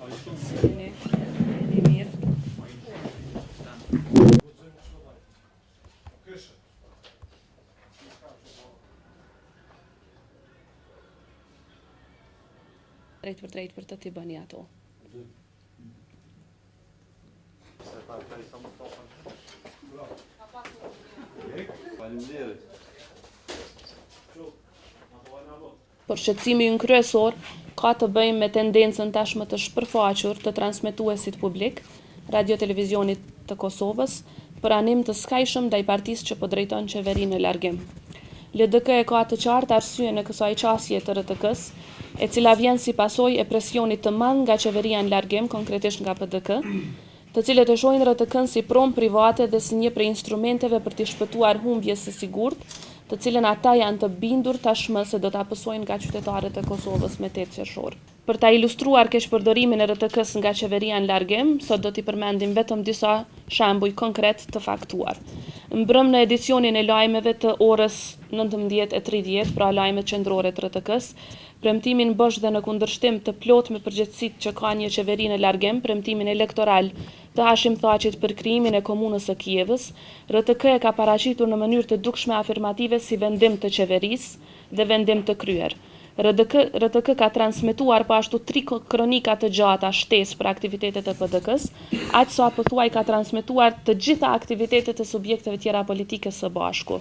Jeni mirë. Drejt për të t'i bëni ato. Por shqetësimi ynë kryesor ka të bëjë me tendencën tashmë të shpërfaqur të transmetuesit publik, radio televizionit të Kosovës, për anim të skajshëm ndaj partisë që po drejton qeverinë në largim. LDK e ka të qartë arsyen e kësaj qasje të RTK-s, e cila vjen si pasojë e presionit të madh nga qeveria në largim, konkretisht nga PDK, të cilët e shohin RTK-n si promë private dhe si një prej instrumenteve për t'i shpëtuar humbjes së sigurt, të cilën ata janë të bindur tashmë se do ta pësojnë nga qytetarët e Kosovës me 8 qershor. Për ta ilustruar keqpërdorimin e RTK-s nga qeveria në largim, sot do t'i përmendim vetëm disa shembuj konkret të faktuar. Mbrëm në edicionin e lajmeve të orës 19:30, pra lajmet qendrore të RTK-s, premtimin bosh dhe në kundërshtim të plot me përgjegjësitë që ka një qeveri në largim, premtimin elektoral të Hashim Thaqit për krijimin e komunës së Kievës, RTK e ka paraqitur në mënyrë të dukshme afirmative si vendim të qeverisë dhe vendim të kryer. RTK ka transmetuar po ashtu 3 kronika të gjata shtesë për aktivitetet e PDK-s, aq sa pothuaj ka transmetuar të gjitha aktivitetet e subjekteve tjera politike së bashku.